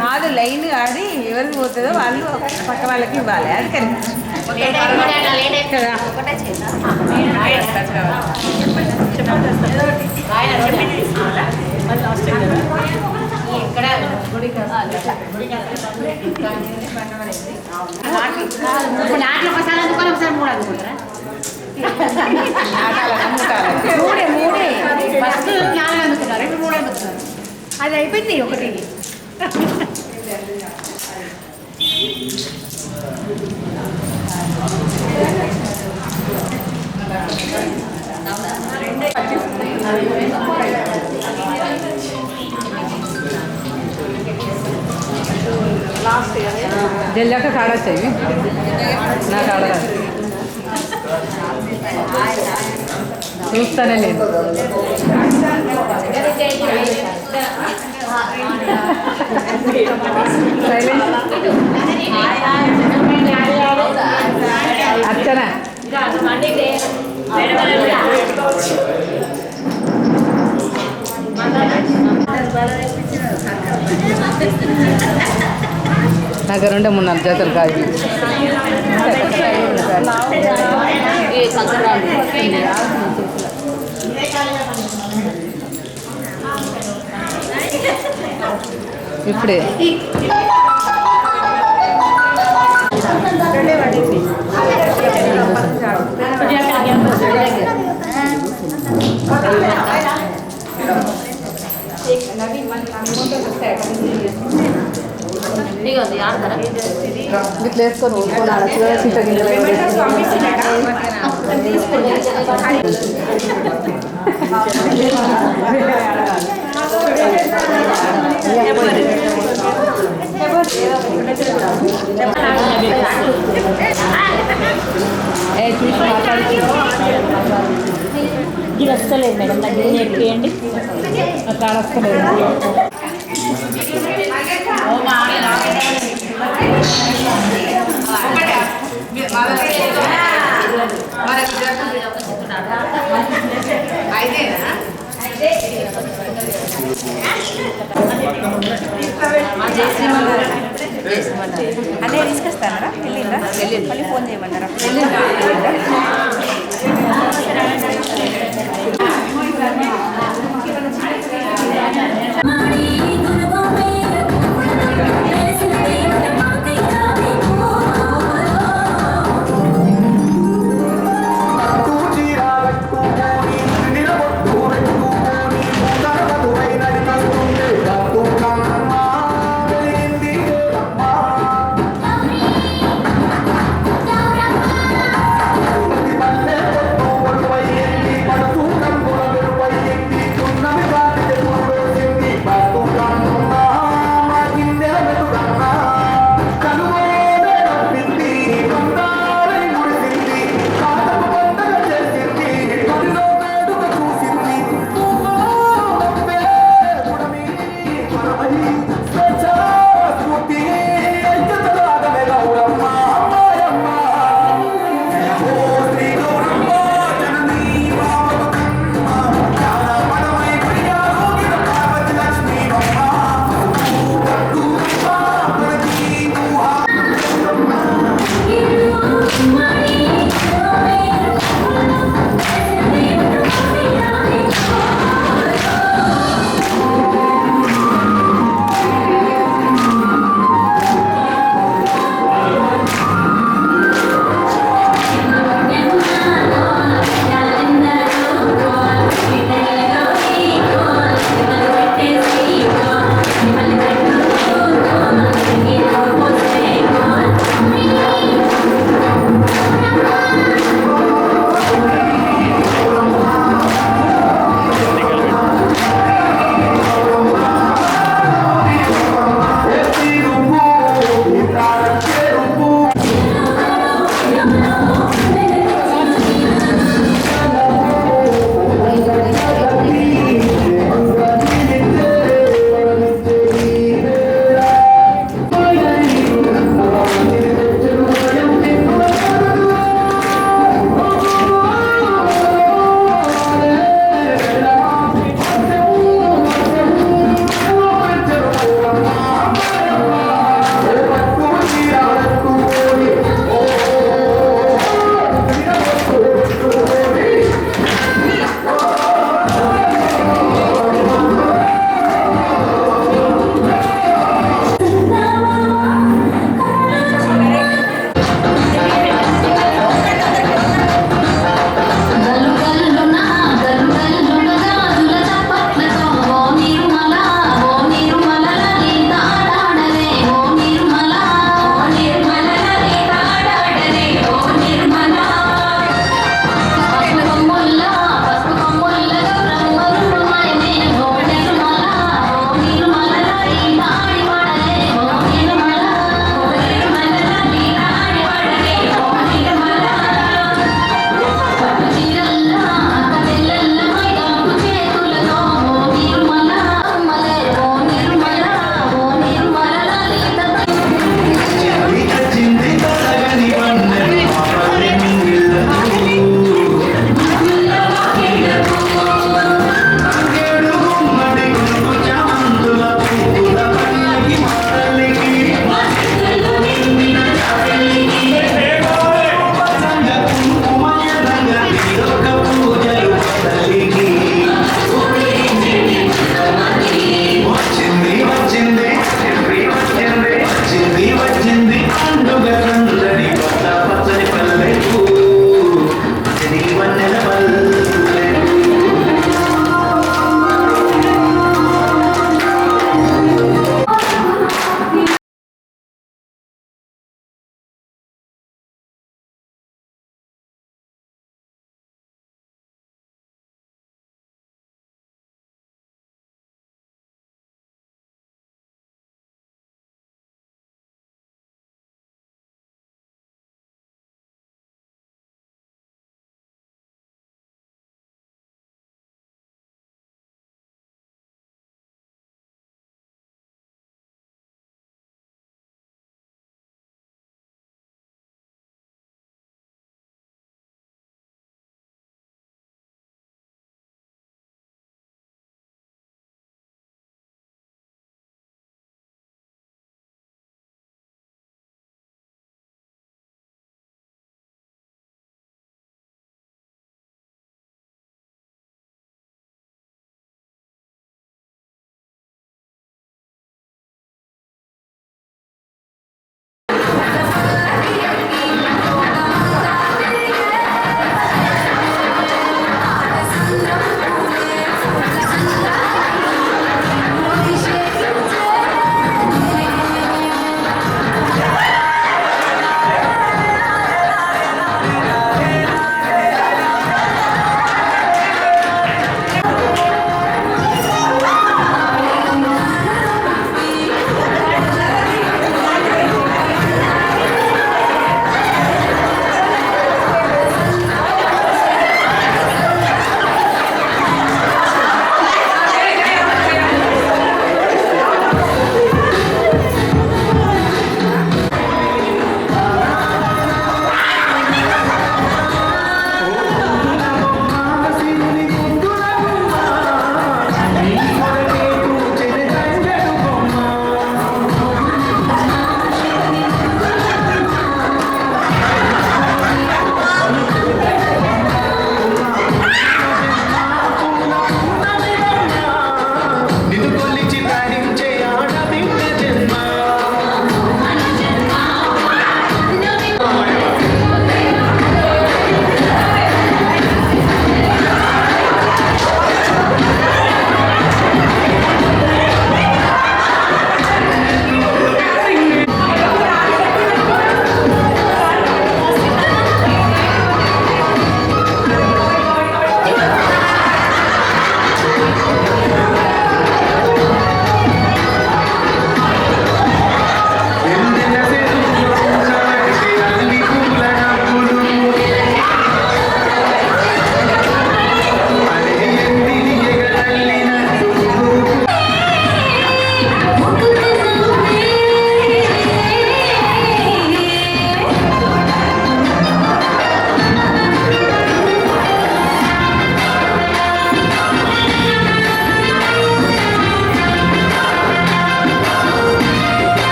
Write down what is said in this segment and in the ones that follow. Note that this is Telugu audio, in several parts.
కాదు లైన్ ఆడి ఎవరికి పోతుందో వాళ్ళు పక్క వాళ్ళకి ఇవ్వాలి అది కరెక్ట్ కదా. నాట్లో మసాలా అందుకోవాలి ఒకసారి మూడు అందుకుంటారా మూడే మూడే ఫస్ట్ 4 అందుకున్నారు ఇప్పుడు 3 అందుకున్నారు అది అయిపోయింది ఒకటి జల్లాక కాడొచ్చాయి నా కాడ చూస్తానే లేదు. అర్చన నాకు 2-3 జతలు కాదు. ఇప్పుడే ఇట్లా వేసుకొని ఇది వస్తలేదు మేడం, నాకు ఇది నేర్పియండి. అక్కడ వస్తలేదు. అదే తీసుకొస్తారా? వెళ్ళిందా? మళ్ళీ ఫోన్ చేయమన్నారా?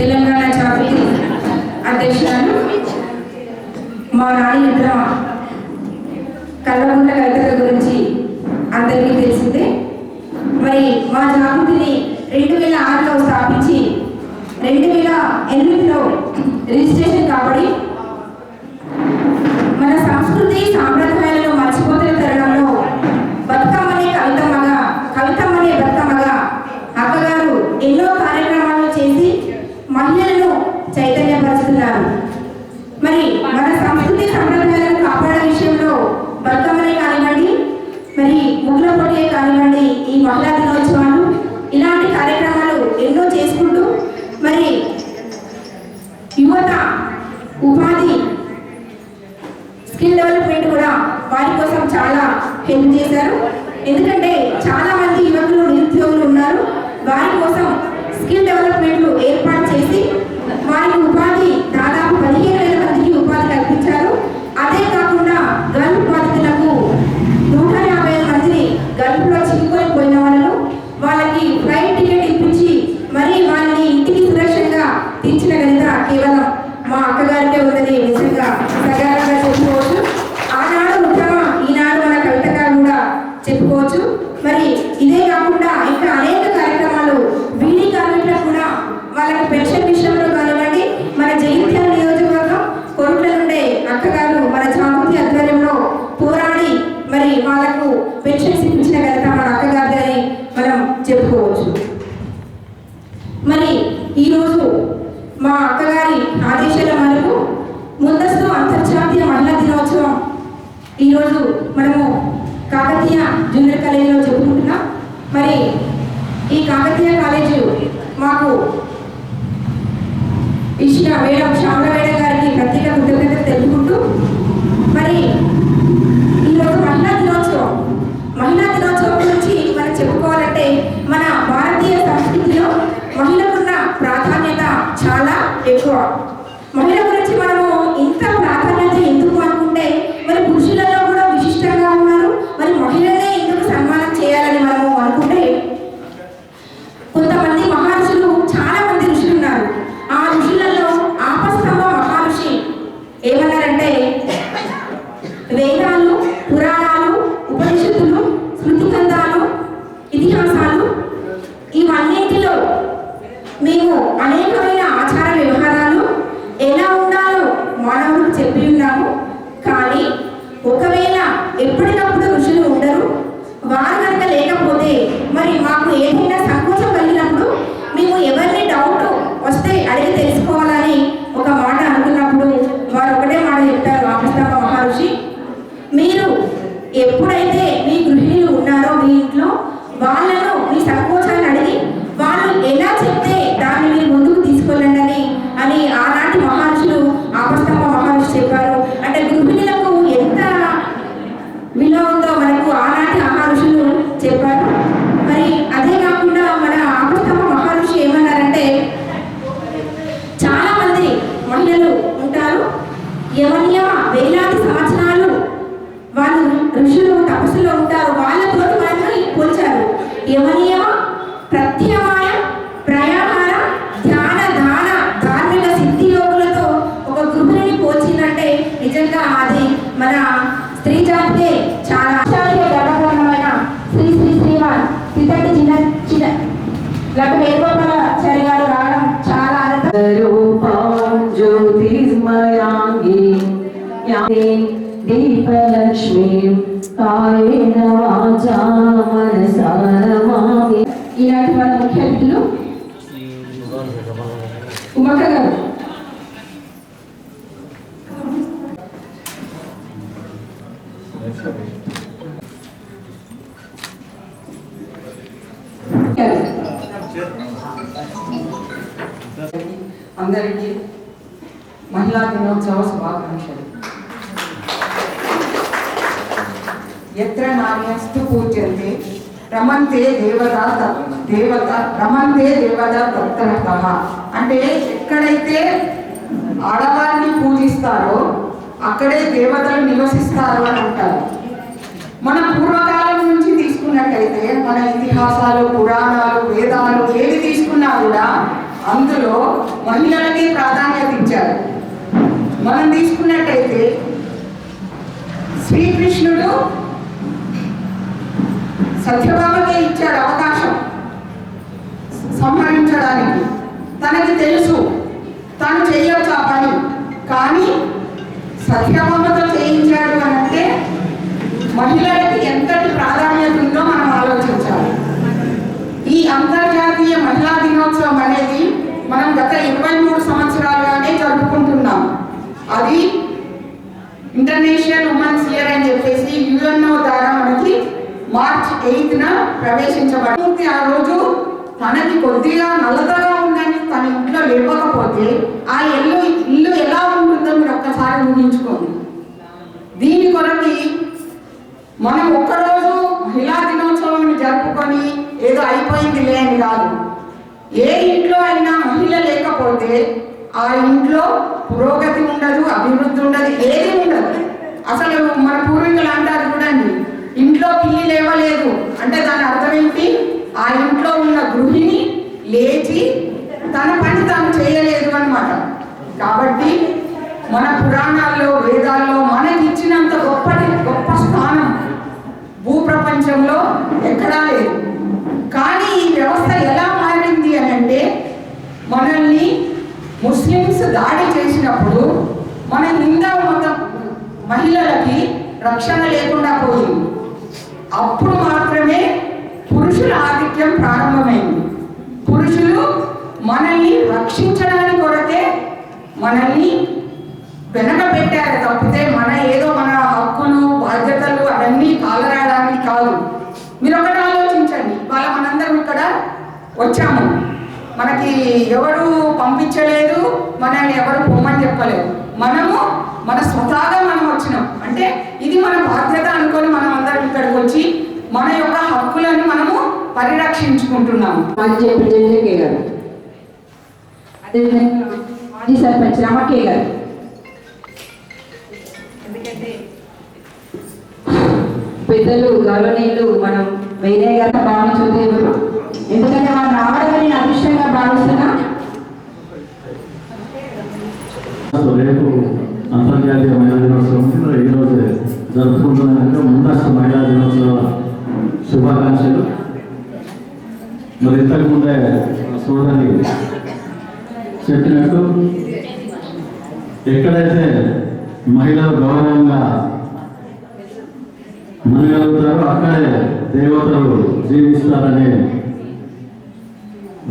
తెలంగాణ జాగృతి అధ్యక్షురాలు మా రాణి నిద్ర కల్వకుంట్ల కవిత గురించి అందరికీ తెలిసిందే. మరి మా జాగృతిని 2006లో స్థాపించి 2008లో రిజిస్ట్రేషన్ కాబడి మన సంస్కృతి సాంప్రదాయాలను మర్చిపోతున్న తరుణంలో కవితమ్మనే బతుకమ్మగా అక్కగారు ఎన్నో కార్యక్రమాలు చేసి మహిళలను చైతన్యపరుస్తున్నారు. మరి మన సంస్కృతి సంప్రదాయాలను కాపాడే విషయంలో బతుకమ్మనే కానివ్వండి, మరి ముగ్గుల పోటీ కానివ్వండి, ఈ మహిళా దినోత్సవాలు ఇలాంటి కార్యక్రమాలు ఎన్నో చేసుకుంటూ మరి యువత ఉపాధి స్కిల్ డెవలప్మెంట్ కూడా వారి కోసం చాలా హెల్ప్ చేశారు. ఎందుకంటే చాలా మంది యువకులు నిరుద్యోగులు ఉన్నారు. వారి కోసం స్కిల్ డెవలప్మెంట్లు ఏర్పాటు చేసి వారికి ఉపాధి దాదాపు 15,000 మందికి ఉపాధి కల్పించారు. అదే కాకుండా గల్ఫ్ బాధితులకు 150 మందిని గల్ఫ్లో చిక్కుకొని పోయిన వాళ్ళకి ఫ్లైట్ టికెట్ ఇప్పించి మరి వాళ్ళని ఇంటికి సురక్షంగా తీర్చిన ఘనత కేవలం మా అక్కగారికే ఉందని నిజంగా సగారంగా చెప్పుకోవచ్చు. ఆనాడు ఉత్తమ, ఈనాడు మన కవితగా కూడా చెప్పుకోవచ్చు. మరి ఇదే కాకుండా ఇంకా అనేక కార్యక్రమాలు బీడీ కార్మికులకు కూడా వాళ్ళకి పెన్షన్ విషయంలో కానివ్వండి, మన జగిత్యాల నియోజకవర్గం కొరుట్ల నుండే అక్కగారు మన జాగృతి ఆధ్వర్యంలో పోరాడి మరి వాళ్ళకు పెన్షన్స్ ఇప్పించిన ఘనత మన అక్కగారి అని మనం చెప్పుకోవచ్చు. మరి ఈరోజు మా అక్కగారి ఆదేశాల మేరకు ముందస్తు అంతర్జాతీయ మహిళా దినోత్సవం ఈరోజు మనము కాకతీయ జూనియర్ కాలేజీలో చెప్పుకుంటున్నాం. మరి ఈ కాకతీయ కాలేజీ మాకు ఇచ్చిన మేడం శ్యామల మేడం గారికి ప్రత్యేక కృతజ్ఞతలు తెలుపుకుంటూ మరి ఈరోజు మహిళా దినోత్సవం గురించి మనం చెప్పుకోవాలంటే మన భారతీయ సంస్కృతిలో మహిళకున్న ప్రాధాన్యత చాలా ఎక్కువ. మహిళ గురించి మనము ఇంత ప్రాధాన్యత ఎందుకు అనుకుంటే మరి పురుషులలో కూడా విశిష్టంగా ఉన్నారు. మరి మహిళనే ఎందుకు సన్మానం చేయాలని మనము అనుకుంటే కొంతమంది మహర్షులు, చాలా మంది ఋషులు ఉన్నారు. ఆ ఋషులలో ఆపస్తంభ మహర్షి ఏమన్నారంటే వేదాలు, పురాణాలు, ఉపనిషత్తులు, స్మృతి గ్రంథాలు, ఇతిహాసాలు ఇవన్నింటిలో మేము అనేకమైన ఆచార వ్యవహారాలు ఎలా ఉండాలో మానవులకు చెప్పి ఉన్నాము. కానీ ఒకవేళ ఎప్పటికప్పుడు ఋషులు ఉండరు, వారు కనుక లేకపోతే మరి మాకు ఏదైనా సంకోచం కలిగినప్పుడు మేము ఎవరిని డౌట్ వస్తే అడిగి తెలుసుకోవాలని ఒక మాట అనుకున్నప్పుడు వారు ఒకటే మాట చెప్తారు, ఆపస్తంభ మహర్షి, మీరు ఎప్పుడైతే మీ గృహిణులు ఉన్నారో మీ ఇంట్లో వాళ్ళను మీ సంకోచాన్ని అడిగి వాళ్ళు ఎలా చెప్తే దాన్ని మీరు ముందుకు తీసుకెళ్ళండి అని ఆనాటి మహర్షులు ఆపస్తంభ మహర్షి చెప్పారు. అంటే గృహిణులకు ఎంత విలువ ఉందో మనకు ఆనాటి మహర్షులు చెప్పారు. మరి అదే కాకుండా మన ఆపస్తంభ మహర్షి ఏమన్నారంటే చాలా మంది మహిళలు ఉంటారు, యమనియమ వేలాది సంవత్సరాలు వాళ్ళు ఋషులు తపస్సులో ఉంటారు, వాళ్ళతో మనల్ని పోల్చారు. యమనియమ ప్రత్యమాయ ప్రయాహార ధ్యాన దాన ధార్మిక సిద్ధి యోగులతో ఒక గృహిణిని పోల్చిందంటే నిజంగా అది మన స్త్రీ జాతికే చాలా గర్వకారణమైన శ్రీ శ్రీ శ్రీమాన్ పితటి చిన్న లడ్డు వేణుగోపాలాచారి గారు రావడం చాలా ఆనందం. జ్యోతిర్మయాంగి దీపలక్ష్మీ కాయేన వాచా మనసా నమామి. ఈనాటి మన ముఖ్య అతిథులు ఉమక్క గారు. అందరికీ మహిళా దినోత్సవ శుభాకాంక్షలు. ఎత్ర నార్యస్తు పూజ్యంతే రమంతే రమంతే దేవత తత్రః. అంటే ఎక్కడైతే ఆడవారిని పూజిస్తారో అక్కడే దేవతలు నివసిస్తారు అని అంటారు. మన పూర్వకాలం నుంచి తీసుకున్నట్టయితే మన ఇతిహాసాలు, పురాణాలు, వేదాలు ఏది తీసుకున్నా కూడా అందులో మహిళలకి ప్రాధాన్యత ఇచ్చారు. మనం తీసుకున్నట్టయితే శ్రీకృష్ణుడు సత్యభామకే ఇచ్చాడు అవకాశం సంహరించడానికి. తనకి తెలుసు తను చేయొచ్చు ఆ పని, కానీ సత్యభామతో చేయించాడు అని అంటే మహిళలకి ఎంతటి ప్రాధాన్యత ఉందో మనం ఆలోచించాలి. ఈ అంతర్జాతీయ మహిళా దినోత్సవం అనేది మనం గత 23 సంవత్సరాలుగానే జరుపుకుంటున్నాం. అది ఇంటర్నేషనల్ ఉమెన్స్ ఇయర్ అని చెప్పేసి యుఎన్ఓ ద్వారా మనకి మార్చి 8న ప్రవేశించబడింది. ఆ రోజు తనకి కొద్దిగా నల్లతగా ఉందని తన ఇంట్లో లేకపోతే ఆ ఇల్లు ఎలా ఉంటుందో మీరు ఒక్కసారి ఊహించుకోండి. దీని కొరకి మనం ఒక్కరోజు మహిళా దినోత్సవం జరుపుకొని ఏదో అయిపోయింది లేని కాదు. ఏ ఇంట్లో అయినా మహిళ లేకపోతే ఆ ఇంట్లో పురోగతి ఉండదు, అభివృద్ధి ఉండదు, ఏది ఉండదు. అసలు మన పూర్వీకులు అంటారు చూడండి, ఇంట్లో పిల్లి లేవలేదు అంటే దాని అర్థం ఏంటి? ఆ ఇంట్లో ఉన్న గృహిణి లేచి తన పని తాను చేయలేదు అన్నమాట. కాబట్టి మన పురాణాల్లో వేదాల్లో మనకి ఇచ్చినంత గొప్ప స్థానం భూప్రపంచంలో ఎక్కడా లేదు. కానీ ఈ వ్యవస్థ ఎలా మారింది అని అంటే, మనల్ని ముస్లిమ్స్ దాడి చేసినప్పుడు మన హిందూ మతం మహిళలకి రక్షణ లేకుండా పోయింది. అప్పుడు మాత్రమే పురుషుల ఆధిక్యం ప్రారంభమైంది. పురుషులు మనల్ని రక్షించడానికి కొరకే మనల్ని వెనక పెట్టారు తప్పితే మన హక్కులు బాధ్యతలు అవన్నీ కాలరాయడానికి కాదు. మీరు ఒకటి ఆలోచించండి, ఇవాళ మనందరం ఇక్కడ వచ్చాము, మనకి ఎవరు పంపించలేదు, మనల్ని ఎవరు పొమ్మని చెప్పలేదు. మనము మన స్వతహాగా మనం వచ్చినాం అంటే ఇది మన బాధ్యత అనుకొని మనం అందరం ఇక్కడికి వచ్చి మన యొక్క హక్కులను మనము పరిరక్షించుకుంటున్నాము. మాజీ జడ్పీ కే గారు, అదేవిధంగా మాజీ సర్పంచ్ రామకే గారు, పెద్దలు గౌరవనీయులు మనం వేరే గారితో భావించే ఎందుకంటే మనం రావడం నేను అదృష్టంగా భావిస్తున్నా. రేపు అంతర్జాతీయ మహిళా దినోత్సవం ఈరోజు జరుపుకుంటున్నాక ముందస్తు మహిళా దినోత్సవ శుభాకాంక్షలు. మరి ఇంతకుముందే సోదరి చెప్పినట్టు ఎక్కడైతే మహిళలు గౌరవంగా మనగలుగుతారో అక్కడే దేవతలు జీవిస్తారనే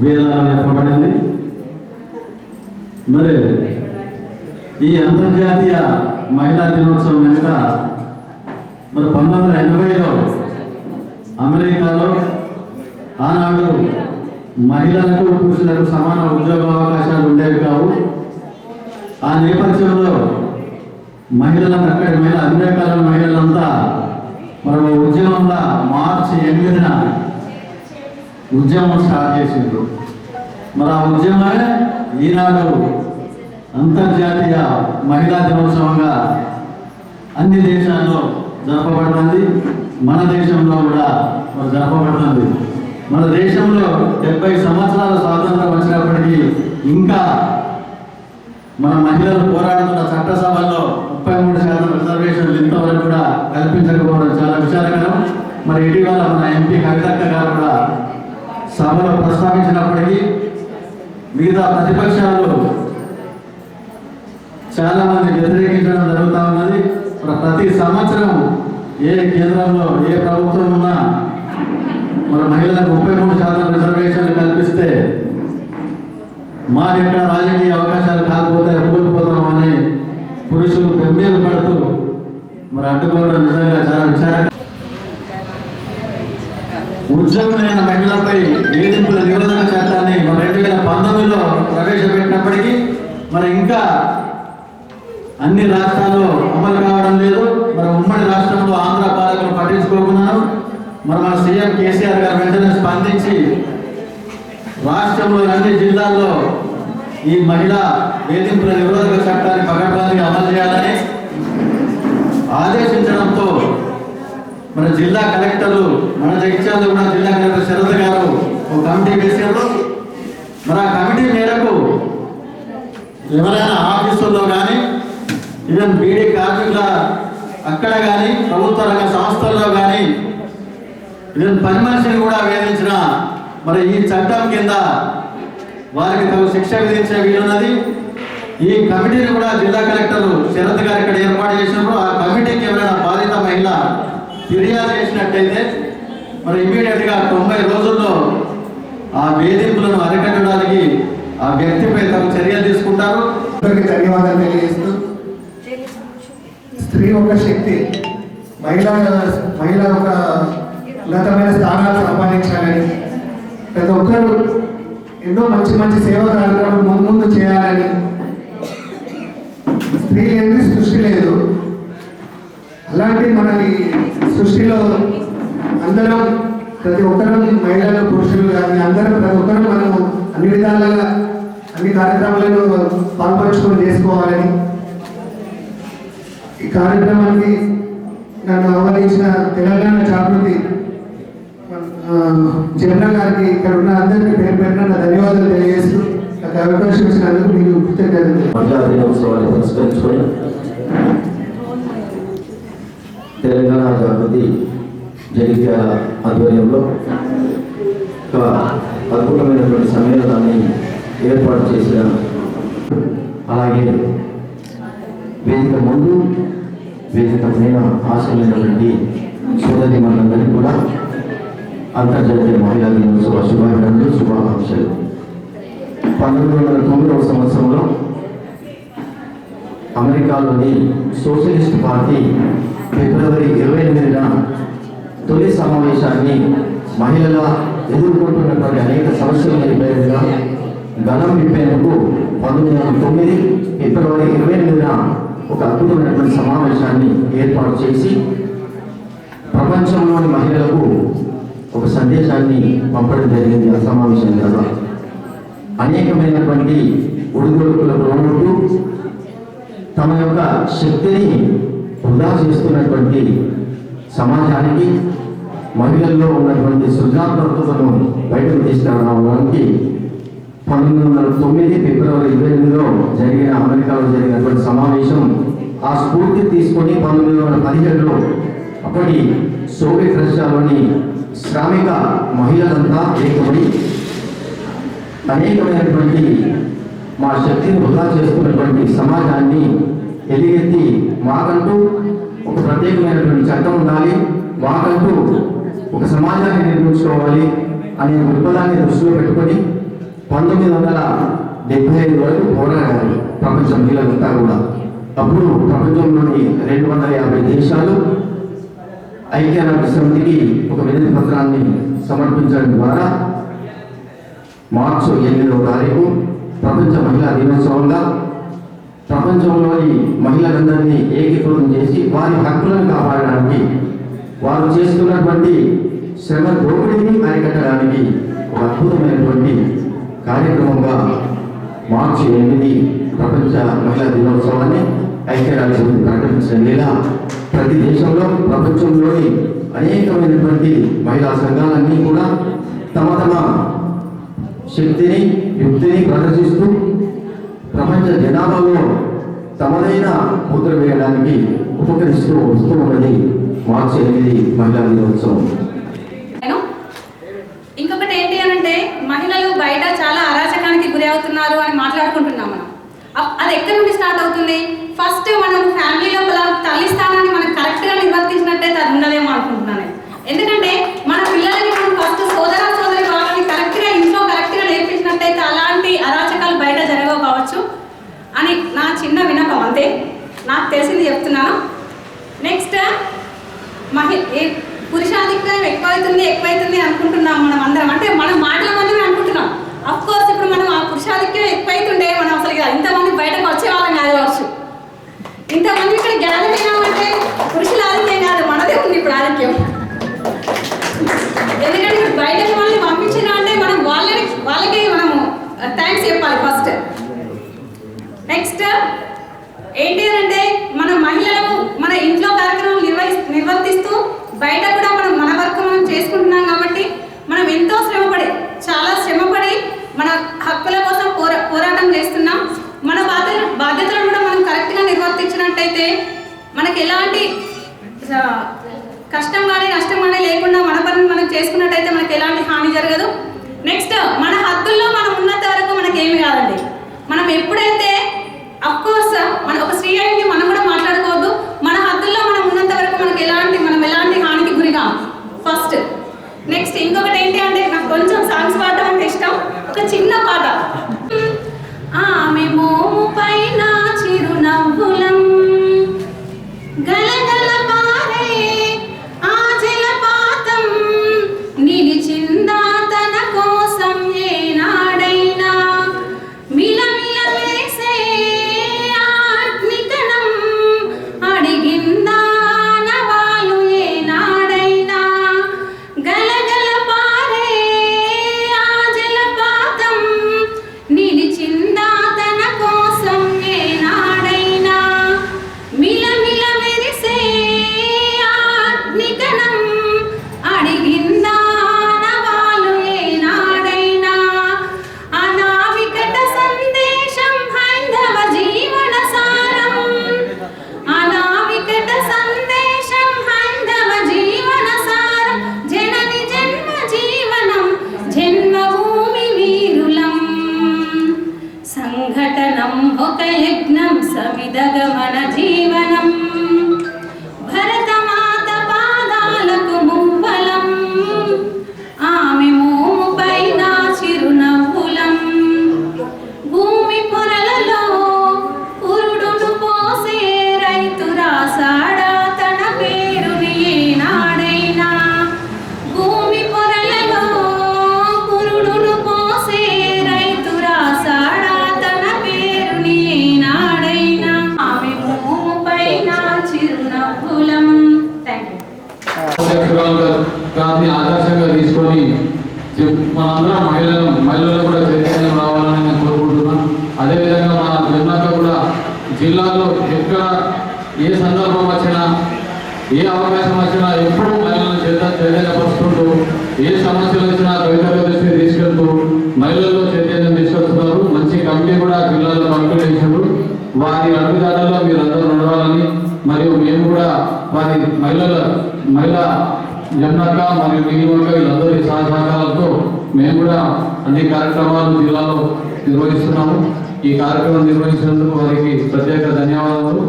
వేదాలు చెప్పబడింది. మరి ఈ అంతర్జాతీయ మహిళా దినోత్సవం వెనుక మరి 1980లో అమెరికాలో ఆనాడు మహిళలకు పురుషులకు సమాన ఉద్యోగ అవకాశాలు ఉండేవి కావు. ఆ నేపథ్యంలో మహిళలకు అక్కడి అమెరికాలో మహిళలంతా మరి ఉద్యమంలో మార్చి 8న ఉద్యమం స్టార్ట్ చేసిండ్రు. మరి ఆ ఉద్యమమే ఈనాడు అంతర్జాతీయ మహిళా దినోత్సవంగా అన్ని దేశాల్లో జరపబడుతుంది. మన దేశంలో కూడా మరి జరపబడుతుంది. మన దేశంలో 70 సంవత్సరాల స్వాతంత్రం వచ్చినప్పటికీ ఇంకా మన మహిళలు పోరాడుతున్న చట్టసభల్లో 33% రిజర్వేషన్లు ఇంతవరకు కూడా కల్పించకపోవడం చాలా విచారకరం. మరి ఇటీవల మన ఎంపీ కవితక్క గారు కూడా సభలో ప్రస్తావించినప్పటికీ మిగతా ప్రతిపక్షాలు చాలా మంది వ్యతిరేకించడం జరుగుతూ ఉన్నది. ప్రతి సంవత్సరం ఏ కేంద్రంలో ఏ ప్రభుత్వం ఉన్నా మన మహిళలకు 33% రిజర్వేషన్లు కల్పిస్తే మా యొక్క రాజకీయ అవకాశాలు కాకపోతే కోల్పోతామని పురుషులు బెంబేలు పడుతూ మరి అడ్డుకోవడం నిజంగా చాలా విచారంగా. ఉద్యోగులైన మహిళలపై వేధింపుల నిరోధక చట్టాన్ని 2019లో ప్రవేశపెట్టినప్పటికీ మరి ఇంకా అన్ని రాష్ట్రాల్లో అమలు కావడం లేదు. మరి ఉమ్మడి రాష్ట్రంలో ఆంధ్ర పాలకులు పట్టించుకోకున్నారు. మరి మన సీఎం కేసీఆర్ గారు వెంటనే స్పందించి రాష్ట్రంలో అన్ని జిల్లాల్లో ఈ మహిళా వేధింపుల నిరోధక చట్టాన్ని పకడ్బందీగా అమలు చేయాలని ఆదేశించడంతో మన జిల్లా కలెక్టర్లు మన జగిత్యాలలో కూడా జిల్లా కలెక్టర్ శరత్ గారు ఒక కమిటీ వేశారు. మరి ఆ కమిటీ మేరకు ఎవరైనా ఆఫీసుల్లో కానీ ఈవెన్ బీడీ కార్మికుల అక్కడ కానీ ప్రభుత్వ రంగ సంస్థల్లో కానీ ఈవెన్ పని మనిషిని కూడా వేధించిన మరి ఈ చట్టం కింద వారికి తగు శిక్ష విధించే వీలున్నది. ఈ కమిటీని కూడా జిల్లా కలెక్టర్ శరత్ గారు ఇక్కడ ఏర్పాటు చేసినప్పుడు ఆ కమిటీకి ఎవరైనా బాధిత మహిళ ఫిర్యాదు చేసినట్టయితే మరి ఇమీడియట్గా 90 రోజుల్లో ఆ వేధింపులను అరికట్టడానికి ఆ వ్యక్తిపై తగు చర్యలు తీసుకుంటారు. ధన్యవాదాలు తెలియజేస్తూ, స్త్రీ ఒక శక్తి, మహిళ ఒక ఉన్నతమైన స్థానాలు సంపాదించాలని, ప్రతి ఒక్కరు ఎన్నో మంచి మంచి సేవా కార్యక్రమాలు ముందు చేయాలని, స్త్రీ లేని సృష్టి లేదు. అలాంటి మన ఈ సృష్టిలో అందరం ప్రతి ఒక్కరు మహిళలు పురుషులు కానీ అందరం ప్రతి ఒక్కరు మనము అన్ని విధాలుగా అన్ని కార్యక్రమాలను పాల్పంచుకొని చేసుకోవాలని, ఈ కార్యక్రమానికి నన్ను ఆహ్వానించిన తెలంగాణ జాగృతి జమున గారికి, ఇక్కడ ఉన్న అందరికీ పేరు పెట్టిన నా ధన్యవాదాలు తెలియజేస్తూ నాకు అవకాశం ఇచ్చినందుకు మీకు కృతజ్ఞతలు. మహిళా దినోత్సవాన్ని పురస్కరించుకొని తెలంగాణ జాగృతి జగిత్యాల ఆధ్వర్యంలో ఒక అద్భుతమైనటువంటి సమ్మేళనాన్ని ఏర్పాటు చేసిన, అలాగే వేదిక ముందు వేదిక పైన ఆశలైనటువంటి సోదరి మనందరికీ కూడా అంతర్జాతీయ మహిళా దినోత్సవ శుభాకాంక్షలు, శుభాకాంక్షలు. 1909వ సంవత్సరంలో అమెరికాలోని సోషలిస్ట్ పార్టీ ఫిబ్రవరి 28న తొలి సమావేశాన్ని మహిళల ఎదుర్కొంటున్నటువంటి అనేక సమస్యల పేరుగా గలం విప్పేందుకు 1909 ఫిబ్రవరి 28న ఒక అద్భుతమైనటువంటి సమావేశాన్ని ఏర్పాటు చేసి ప్రపంచంలోని మహిళలకు ఒక సందేశాన్ని పంపడం జరిగింది. ఆ సమావేశం ద్వారా అనేకమైనటువంటి ఒడిదుడుకులకు లోనుంటూ తమ యొక్క శక్తిని వృధా చేస్తున్నటువంటి సమాజానికి మహిళల్లో ఉన్నటువంటి సృజనాత్మకతను బయటకు తీసుకురావడానికి 1909 ఫిబ్రవరి 28లో జరిగిన అమెరికాలో జరిగినటువంటి సమావేశం ఆ స్ఫూర్తి తీసుకొని 1917లో అప్పటి సోవియట్ రష్యాలోని శ్రామిక మహిళలంతా ఏకమై అనేకమైనటువంటి మా శక్తిని వృధా చేస్తున్నటువంటి సమాజాన్ని ఎలుగెత్తి మాకంటూ ఒక ప్రత్యేకమైనటువంటి చట్టం ఉండాలి, మాకంటూ ఒక సమాజాన్ని నిర్మించుకోవాలి అనే దృక్పథాన్ని దృష్టిలో పెట్టుకొని 1975 వరకు పోరాడారు ప్రపంచ మహిళలంతా కూడా. అప్పుడు ప్రపంచంలోని 250 దేశాలు ఐక్యరాజ్య సమితికి ఒక వినతి పత్రాన్ని సమర్పించడం ద్వారా మార్చి 8వ తారీఖు ప్రపంచ మహిళా దినోత్సవంగా ప్రపంచంలోని మహిళలందరినీ ఏకీకృతం చేసి వారి హక్కులను కాపాడడానికి, వారు చేస్తున్నటువంటి శ్రమ దోపిడీని అరికట్టడానికి ఒక అద్భుతమైనటువంటి కార్యక్రమంగా మార్చి 8 ప్రపంచ మహిళా దినోత్సవాన్ని ఐక్యరాజ్య సమితి ప్రకటించడం. లేదా ప్రతి దేశంలో ప్రపంచంలోని అనేకమైనటువంటి మహిళా సంఘాలన్నీ కూడా తమ తమ శక్తిని, యుక్తిని ప్రదర్శిస్తూ ప్రపంచ జనాభాలో తమదైన ముద్ర వేయడానికి ఉపకరిస్తూ వస్తూ ఉన్నది మార్చి 8 మహిళా దినోత్సవం. ఇంకొకటి ఏంటి అని అంటే, మహిళలు బయట చాలా అరాచకానికి గురి అవుతున్నారు అని మాట్లాడుకుంటున్నాం మనం. అది ఎక్కడి నుండి స్టార్ట్ అవుతుంది? ఫస్ట్ మనం ఫ్యామిలీలో తల్లి స్థానాన్ని మనం కరెక్ట్గా నిర్వర్తించినట్టయితే అది ఉండదేమో అనుకుంటున్నాను. ఎందుకంటే మన పిల్లలకి మనం ఫస్ట్ సోదర సోదరి భావాన్ని కరెక్ట్గా ఇంట్లో కరెక్ట్గా నేర్పించినట్టయితే అలాంటి అరాచకాలు బయట జరగవు కావచ్చు అని నా చిన్న విన్నపం. అంతే, నాకు తెలిసింది చెప్తున్నాను. నెక్స్ట్, పురుషాధిక్యం ఎక్కువైతుంది అనుకుంటున్నాం మనం అందరం. అంటే మనం మాటల మందిమే అనుకుంటున్నాం. అఫ్ కోర్స్ ఇప్పుడు మనం ఆ పురుషాధిక్యం ఎక్కువైతుండే మనం అసలు ఇంతమంది బయటకు వచ్చే వాళ్ళం కాదు కావచ్చు. ఇంతమంది ఇక్కడ గ్యాదర్ అయినామంటే పురుషుల ఆధిక్యం కాదు, మనదే ఉంది ఇప్పుడు ఆధిక్యం. ఎందుకంటే బయటకు వాళ్ళని పంపించిన అంటే మనం వాళ్ళకి మనము థ్యాంక్స్ చెప్పాలి ఫస్ట్. నెక్స్ట్ ఏంటి అంటే, మన మహిళలకు మన ఇంట్లో కార్యక్రమాలు నిర్వర్తిస్తూ బయట కూడా మన వర్క్ మనం చేసుకుంటున్నాం కాబట్టి మనం ఎంతో చాలా శ్రమపడి మన హక్కుల కోసం పోరాటం చేస్తున్నాం. మన పాత్ర అయితే మనకి ఎలాంటి కష్టం కానీ నష్టం కానీ లేకుండా మన పని మనం చేసుకున్నట్టయితే మనకి ఎలాంటి హాని జరగదు. నెక్స్ట్ మన హద్దుల్లో మనం ఉన్నంత వరకు మనకి ఏమి కాదండి. మనం ఎప్పుడైతే అఫ్కోర్స్ మన ఒక స్త్రీ అయింది మనం కూడా మాట్లాడుకోవద్దు. మన హద్దుల్లో మనం ఉన్నంత వరకు మనకి మనం ఎలాంటి హానికి గురిగా ఫస్ట్. నెక్స్ట్ ఇంకొకటి ఏంటి అంటే నాకు కొంచెం సాంగ్స్ పాడటం అంటే ఇష్టం. ఒక చిన్న పాట. ఆమె మోము పైన చిరునవ్వులం గలగల పారే ఆ జలపాతం నిలిచిందా తన కోసం ఏనాడైనా మిలమిల వేసే ఆగ్నికణం అడిగిందా నవాలు ఏనాడైనా గలగల పారే ఆ జలపాతం నిలిచిందా తన కోసం ఏనాడైనా మిలమిల మెరిసే ఆగ్నికణం అడిగిందా నవాలు ఏనాడైనా అనావికట సందేశం హైందవ జీవన సారం అనావికట సందేశం హైందవ జీవన సారం జనని జన్మ జీవనం జన్మభూమి వీరులం సంఘటనం ఒక యజ్ఞం సవిదగమన జీవనం భరతమాత పాదాలకు మువ్వలం ఆమె మోము పైన చిరునవ్వులం భూమి పొరలలో పురుడును పోసే రైతు రాసాడా తన పేరుని ఏనాడైనా భూమి పొరలలో పురుడును పోసే రైతు రాసాడా తన పేరుని ఏనాడైనా ఆమె మోము పైన చిరునవ్వులం. Thank you. గాంధీ ఆదర్శంగా తీసుకొని మనందరం మహిళలు కూడా చైతన్యం రావాలని నేను కోరుకుంటున్నాను. అదేవిధంగా మన జన్మక కూడా జిల్లాలో ఎక్కడ ఏ సందర్భం వచ్చినా ఏ అవకాశం వచ్చినా ఎప్పుడూ మహిళలను చైతన్యపరుచుకుంటూ ఏ సమస్యలు వచ్చినా కవితల దృష్టికి తీసుకెళ్తూ మహిళల్లో చైతన్యం తీసుకొస్తున్నారు. మంచి కమిటీ కూడా జిల్లాలో పంపిణీ చేశారు. వారి అడుగుదారుల్లో మీరందరూ నడవాలని మరియు మేము కూడా వారి మహిళా జన్మక మరియు నీలిమక వీళ్ళందరి సహకారాలతో మేము కూడా అన్ని కార్యక్రమాలు జిల్లాలో నిర్వహిస్తున్నాము. ఈ కార్యక్రమం నిర్వహించినందుకు వారికి ప్రత్యేక ధన్యవాదాలు.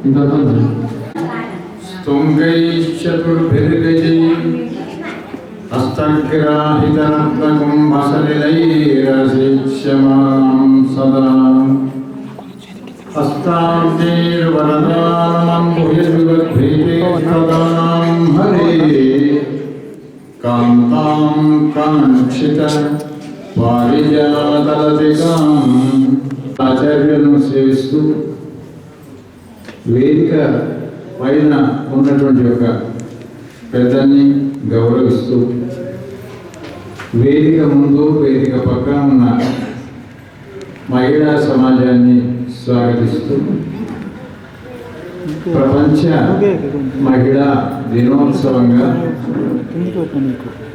ఇంతతో సదా హస్తాబ్దేర్వరదానం భుజద్విభక్తిదానం హరే కాంతాం కాంక్షిత పారిజాతలతికాం ఆచార్యులను సేవిస్తూ వేదిక పైన ఉన్నటువంటి ఒక పెద్దని గౌరవిస్తూ వేదిక ముందు వేదిక పక్కన ఉన్న మహిళా సమాజాన్ని స్వాగతిస్తూ ప్రపంచ మహిళా దినోత్సవంగా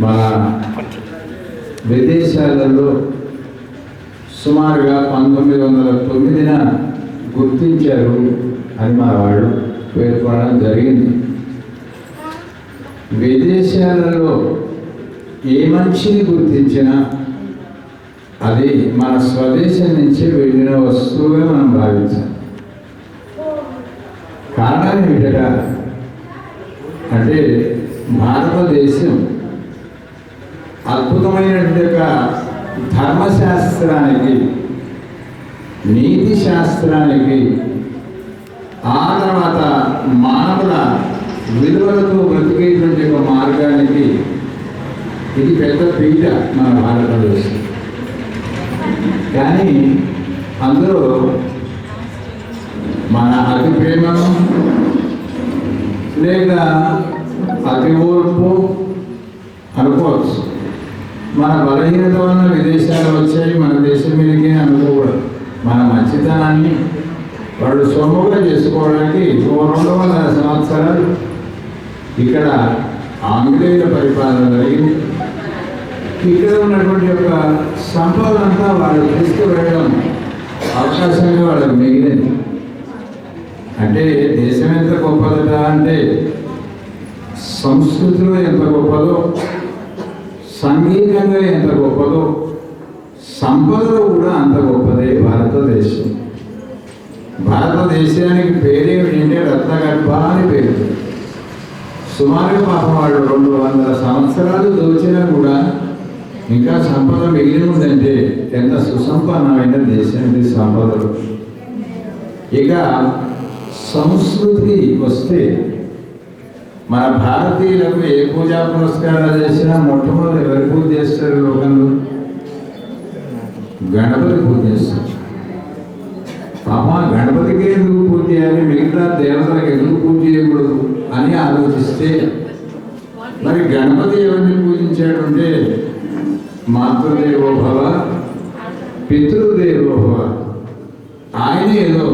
మన విదేశాలలో సుమారుగా 1909న గుర్తించారు అని మా వాళ్ళు పేర్కొనడం జరిగింది. విదేశాలలో ఏ మనిషిని గుర్తించినా అది మన స్వదేశం నుంచి వెళ్ళిన వస్తువుగా మనం భావించాలి. కారణం ఏమిటా అంటే భారతదేశం అద్భుతమైనటువంటి ఒక ధర్మశాస్త్రానికి, నీతి శాస్త్రానికి, ఆ తర్వాత మానవుల విలువలతో బ్రతికేటువంటి ఒక మార్గానికి ఇది పెద్ద పీఠ మన భారతదేశం. కానీ అందులో మన అతి ప్రేమను లేక అతి ఓర్పు అనుకోవచ్చు. మన బలహీనత వలన విదేశాలు వచ్చాయి, మన దేశం మీదకి అనుకోకూడదు. మన మంచితనాన్ని వాళ్ళు సొమ్ముగా చేసుకోవడానికి 200 సంవత్సరాలు ఇక్కడ ఆంగ్లేయుల పరిపాలన జరిగింది. ఇక్కడ ఉన్నటువంటి యొక్క సంపద అంతా వాళ్ళు తీసుకువెళ్ళడం అవకాశంగా వాళ్ళకు మిగిలింది. అంటే దేశం ఎంత గొప్పదట అంటే సంస్కృతిలో ఎంత గొప్పదో, సంగీతంగా ఎంత గొప్పదో, సంపదలో కూడా అంత గొప్పదే భారతదేశం. భారతదేశానికి పేరేమిటంటే రత్నగర్భ అని పేరు. సుమారుగా పాపం వాళ్ళు 200 సంవత్సరాలు దోచినా కూడా ఇంకా సంపద మిగిలి ఉందంటే ఎంత సుసంపన్నమైన దేశం ఇది సంపదలు. ఇక సంస్కృతి వస్తే మన భారతీయులకు ఏ పూజా పురస్కారాలు చేసినా మొట్టమొదటి ఎవరి పూజ చేస్తారు లోకంలో? గణపతి పూజ చేస్తారు. పాప గణపతికి ఎందుకు పూజ చేయాలి, మిగతా దేవతలకు ఎందుకు పూజ చేయకూడదు అని ఆలోచిస్తే మరి గణపతి ఎవరిని పూజించాడు అంటే మాతృదేవో భవ పితృదేవో భవ. ఆయన ఏదో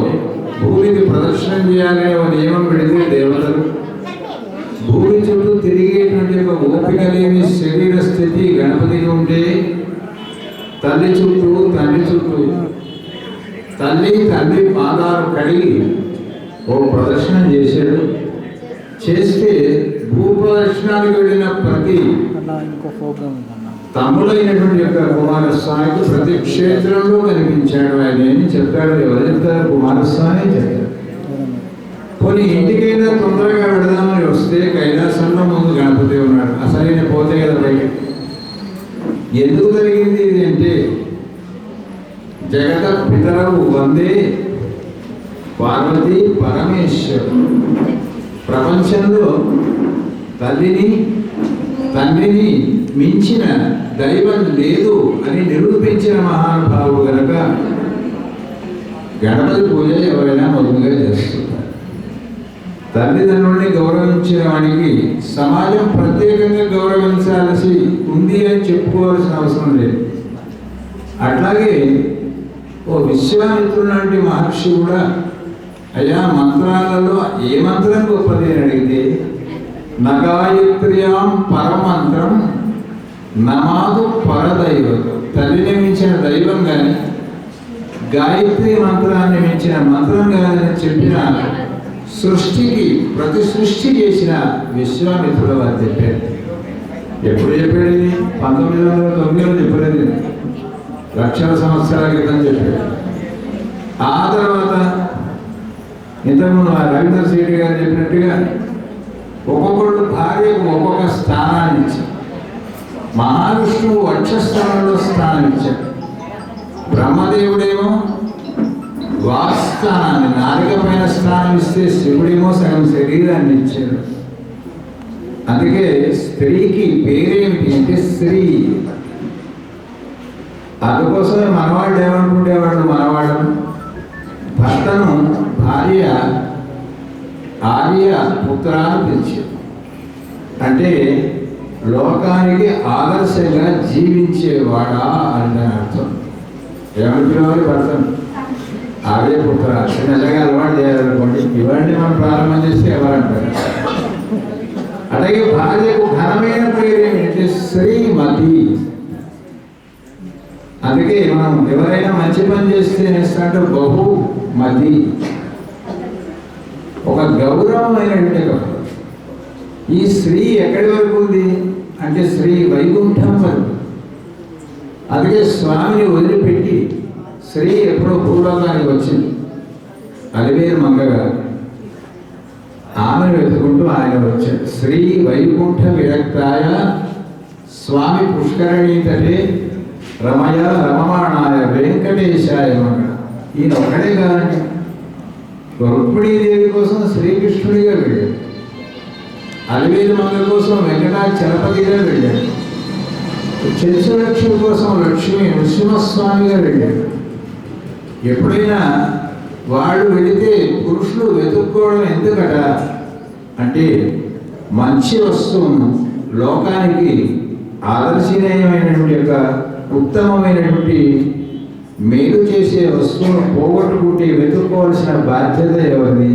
భూమికి ప్రదర్శన చేయాలి ఒక నియమం పెడితే దేవతలు భూమి చుట్టూ తిరిగేటువంటి ఒక ఓపిక లేని శరీర స్థితి గణపతికి ఉంటే తల్లి చుట్టూ తండ్రి చుట్టూ తండ్రి పాదాలు కడిగి ఓ ప్రదర్శన చేశాడు. చేస్తే భూ ప్రదర్శనానికి వెళ్ళిన ప్రతి తమ్ముడైనటువంటి యొక్క కుమారస్వామికి ప్రతి క్షేత్రంలో కనిపించాడు. ఆయన ఏమి చెప్పాడు? ఎవరు చెప్తారు? కుమారస్వామి చెప్పారు. కొన్ని ఇంటికైనా తొందరగా వెళదామని వస్తే కైలాసంలో ముందు గణపతి ఉన్నాడు. అసలైన పోతే కదా బయట. ఎందుకు జరిగింది ఇది అంటే జగత పితరవు వందే పార్వతీ పరమేశ్వరు. ప్రపంచంలో తల్లిని తండ్రిని మించిన దైవం లేదు అని నిరూపించిన మహానుభావుడు కనుక గణపతి పూజ ఎవరైనా మొదలుగా చేస్తున్నారు. తల్లిదండ్రుల్ని గౌరవించిన వానికి సమాజం ప్రత్యేకంగా గౌరవించాల్సి ఉంది అని చెప్పుకోవాల్సిన అవసరం లేదు. అట్లాగే ఓ విశ్వామిత్రుడు లాంటి మహర్షి కూడా అయ్యా మంత్రాలలో ఏ మంత్రం గొప్పది అని అడిగితే నగాయత్ర్యాం పరమంత్రం నమాదు పరదైవతం. తల్లిని మించిన దైవం కానీ గాయత్రి మంత్రాన్ని మించిన మంత్రం కానీ చెప్పిన సృష్టికి ప్రతి సృష్టి చేసిన విశ్వామిత్రుడు వారు చెప్పారు. ఎప్పుడు చెప్పాడు? ఇది 1909లో చెప్పలేదు, లక్షల సంవత్సరాల క్రితం చెప్పాడు. ఆ తర్వాత ఇంతకుముందు రవీంద్ర శెట్టి గారు చెప్పినట్టుగా ఒక్కొక్కళ్ళు భార్యకు ఒక్కొక్క స్థానాన్ని ఇచ్చారు. మహావిష్ణువు వక్షస్థానంలో స్థానం ఇచ్చాడు. బ్రహ్మదేవుడేమో వాక్స్థానాన్ని నాలుక పైన స్థానం ఇస్తే శివుడేమో సగం శరీరాన్ని ఇచ్చాడు. అందుకే స్త్రీకి పేరేమిటి అంటే శ్రీ. అందుకోసమే మనవాళ్ళు ఏమనుకుంటేవాళ్ళు, మనవాళ్ళు భర్తను భార్య ఆర్య పుత్రాన్ని పిలిచారు. అంటే లోకానికి ఆదర్శంగా జీవించేవాడా అని అర్థం. ఏమనుకునేవారు? భర్తను ఆర్యపుత్ర. నిజంగా అలవాటు చేయాలనుకోండి, ఇవన్నీ మనం ప్రారంభం చేస్తే ఎవరంటారు. అలాగే భార్యకు ఘనమైన పేరు ఏమిటంటే శ్రీమతి. అందుకే మనం ఎవరైనా మంచి పని చేస్తే అంటే బహుమతి, ఒక గౌరవమైనటువంటి. ఈ స్త్రీ ఎక్కడి వరకు ఉంది అంటే శ్రీ వైకుంఠం వరకు. అందుకే స్వామిని వదిలిపెట్టి శ్రీ ఎప్పుడో భూలోకానికి వచ్చింది. అలివేరు మంగగారు ఆమెను వెతుకుంటూ ఆయన వచ్చాడు. శ్రీ వైకుంఠ విరక్తాయ స్వామి పుష్కరణీ తటే రమయ రమమాణాయ వెంకటేశాయ మంగళ. ఈయన ఒక్కడే కాదండి, రుక్మిణీదేవి కోసం శ్రీకృష్ణుడిగా వెళ్ళాడు. అలివేలు మంగ కోసం వెంకటాచలపతిగా వెళ్ళాడు. చెంచులక్ష్మి కోసం లక్ష్మి నృసింహస్వామిగా వెళ్ళాడు. ఎప్పుడైనా వాళ్ళు వెళితే పురుషులు వెతుక్కోవడం ఎందుకట అంటే మంచి వస్తువును లోకానికి ఆదర్శనీయమైనటువంటి యొక్క ఉత్తమమైనటువంటి మేలు చేసే వస్తువును పోగొట్టుకుంటే వెతుక్కోవాల్సిన బాధ్యత ఎవరిది?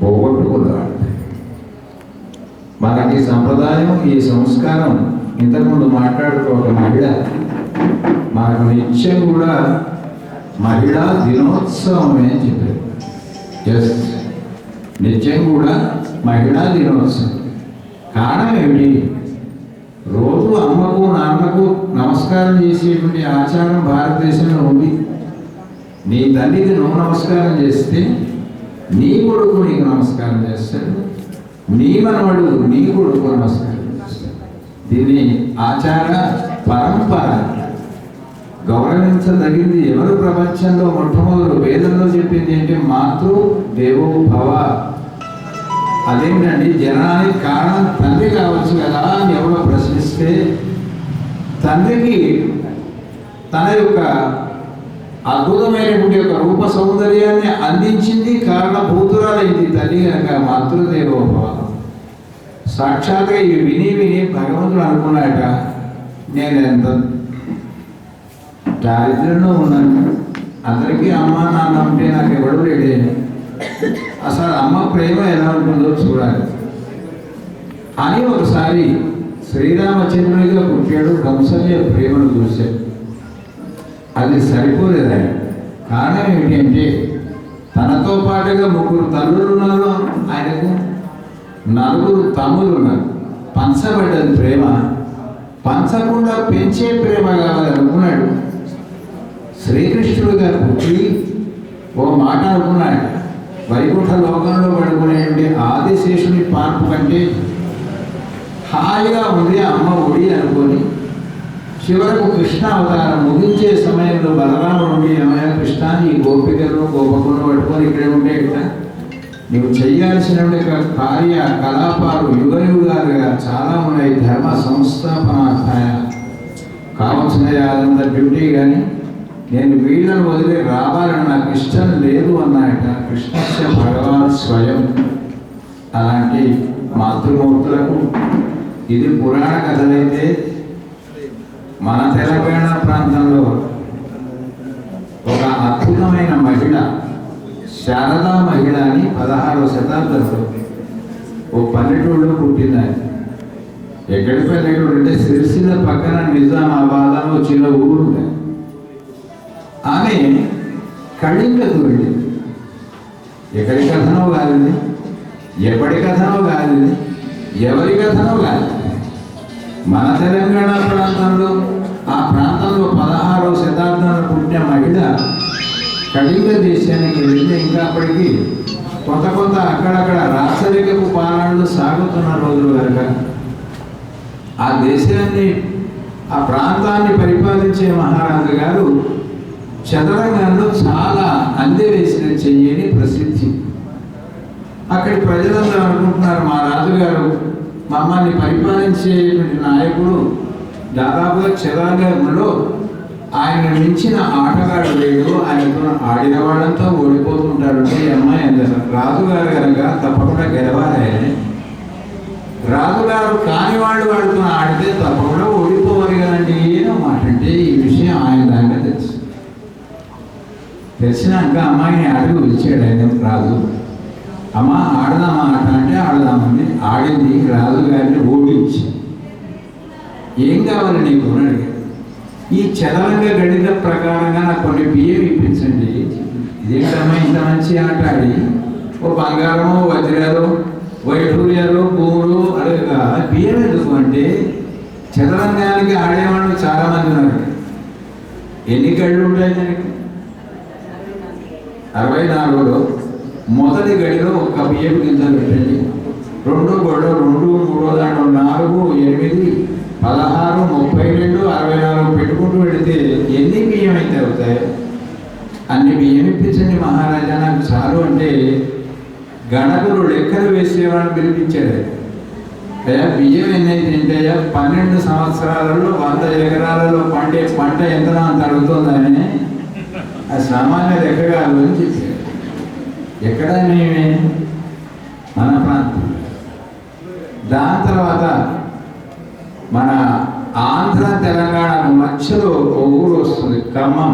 పోగొట్టుకున్నాడు. మనకి సంప్రదాయం, ఈ సంస్కారం ఇంతకుముందు మాట్లాడుకోక మహిళ మనకు నిత్యం కూడా మహిళా దినోత్సవమే అని చెప్పారు. ఎస్, నిత్యం కూడా మహిళా దినోత్సవం. కారణం ఏమిటి? రోజు అమ్మకు నాన్నకు నమస్కారం చేసేటువంటి ఆచారం భారతదేశంలో ఉంది. నీ తల్లికి నువ్వు నమస్కారం చేస్తే నీ కొడుకు నీకు నమస్కారం చేస్తాడు, నీ మనవడు నీ కొడుకు నమస్కారం చేస్తాడు. దీన్ని ఆచార పరంపర గౌరవించదగింది. ఎవరు ప్రపంచంలో మొట్టమొదలు వేదంలో చెప్పింది ఏంటి? మాతృ దేవో భవ. అదేంటండి, జనానికి కారణం తండ్రి కావచ్చు కదా అని ఎవరో ప్రశ్నిస్తే, తండ్రికి తన యొక్క అద్భుతమైనటువంటి యొక్క రూప సౌందర్యాన్ని అందించింది, కారణభూతురాలైంది తల్లి కనుక మాతృదేవో భవ. సాక్షాత్గా ఇవి విని విని భగవంతుడు అనుకున్నాట, నేను ఎంత దారిద్ర్యంలో ఉన్నాను, అందరికీ అమ్మ నాన్న ఉంటే నాకు ఎవడు లేడే, అసలు అమ్మ ప్రేమ ఎలా ఉంటుందో చూడాలి అని ఒకసారి శ్రీరామచంద్రునిగా పుట్టాడు. కౌసల్య ప్రేమను చూశాడు, అది సరిపోలేదని. కారణం ఏమిటంటే తనతో పాటుగా 3 తల్లులు ఉన్నారు, ఆయనకు 4 తమ్ములు ఉన్నారు. పంచబడ్డది ప్రేమ, పంచకుండా పెంచే ప్రేమ కావాలనుకున్నాడు. శ్రీకృష్ణుడు గారు పుట్టి ఓ మాట అనుకున్నాడు, వైకుంఠ లోకంలో పడుకునేటువంటి ఆదిశేషుని పార్పు కంటే హాయిగా ఉంది అమ్మ ఒడి అనుకొని చివరకు కృష్ణ అవతారం ముగించే సమయంలో బలరాముడు ఉండి, ఏమయ్యా కృష్ణ, ఈ గోపికలను గోపకులను పట్టుకొని ఇక్కడే ఉంటే ఇట్లా నువ్వు చేయాల్సిన కార్య కలాపాలు యుగాలుగా చాలా ఉన్నాయి, ధర్మ సంస్థాపనార్థాయ కావాల్సిన అదంత డ్యూటీ, కానీ నేను వీళ్ళను వదిలి రావాలని నాకు ఇష్టం లేదు అన్నాయట కృష్ణస్య భగవాన్ స్వయం. అలాంటి మాతృమూర్తులకు ఇది పురాణ కథలైతే, మన తెలంగాణ ప్రాంతంలో ఒక అద్భుతమైన మహిళ శారదా మహిళ అని 16వ శతాబ్దంలో ఓ పల్లెటూరులో పుట్టింది. ఎక్కడి పల్లెటూరు అంటే సిరిసిల్ల పక్కన నిజామాబాద్ అని చిన్న ఊరు ఉంది. ఆమె కళింగకు వెళ్ళింది. ఎక్కడి కథనో కాదు, ఎప్పటి కథనో కాదు, ఎవరి కథనో కాదు, మన తెలంగాణ ప్రాంతంలో ఆ ప్రాంతంలో 16వ శతాబ్దంలో పుట్టిన మహిళ కళింగ దేశానికి వెళ్ళి ఇంకా అప్పటికి కొంత అక్కడక్కడ రాచరికపు పాలనలు సాగుతున్న రోజులు కనుక ఆ దేశాన్ని ఆ ప్రాంతాన్ని పరిపాలించే మహారాజు గారు చదరంగంలో చాలా అందెవేసిన చెయ్యని ప్రసిద్ధి. అక్కడి ప్రజలందరూ అనుకుంటున్నారు, మా రాజుగారు మమ్మల్ని పరిపాలించేటువంటి నాయకుడు దాదాపుగా చదరంగంలో ఆయన మించిన ఆటగాడు లేడు, ఆయనతో ఆడిన వాళ్ళంతా ఓడిపోతుంటారు. ఈ అమ్మాయి అందరూ రాజుగారు కనుక తప్పకుండా గెలవాలి, రాజుగారు కాని వాళ్ళు వాడితో ఆడితే తప్పకుండా ఓడిపోవాలి కదండి ఏదో మాట. అంటే ఈ విషయం ఆయన దాకా తెలిసినాక అమ్మాయిని అడుగు పిలిచాడు ఆయన రాజు. అమ్మ ఆడదామా ఆట అంటే ఆడదామని ఆడింది, రాజుగారిని ఓడించి ఏం కావాలి నీకు అని అడిగాడు. ఈ చదరంగ గణిత ప్రకారంగా నాకు కొన్ని బియ్యం ఇప్పించండి. ఇదేంటమ్మా ఇంత మంచి ఆట ఆడి ఓ బంగారము వజ్రాలు వైఢూర్యాలు భూములు అడగగా బియ్యం ఎందుకు అంటే చదరంగానికి ఆడేవాళ్ళు చాలామంది ఉన్నారు. ఎన్ని గళ్ళు ఉంటాయి దానికి? 64లో మొదటి గడిలో ఒక బియ్యం గింజలు పెట్టండి, 2 గొడవ 2, 3 దాంట్లో 4, 8, 16, 32, 64 పెట్టుకుంటూ పెడితే ఎన్ని బియ్యం అయితే అవుతాయి? అన్ని బియ్యం ఇప్పించండి మహారాజా నాకు చాలు అంటే గణకులు లెక్కలు వేసేవాడిని పిలిపించాడు. అయ్యా బియ్యం ఎన్నైతే తింటాయా? 12 సంవత్సరాలలో 100 ఎకరాలలో పండే పంట ఎంత అంత అడుగుతుందని అది సామాన్య లెక్క కాదు అని చెప్పాడు. ఎక్కడ మేమే మన ప్రాంతం. దాని తర్వాత మన ఆంధ్ర తెలంగాణ మధ్యలో ఒక ఊరు వస్తుంది ఖమ్మం.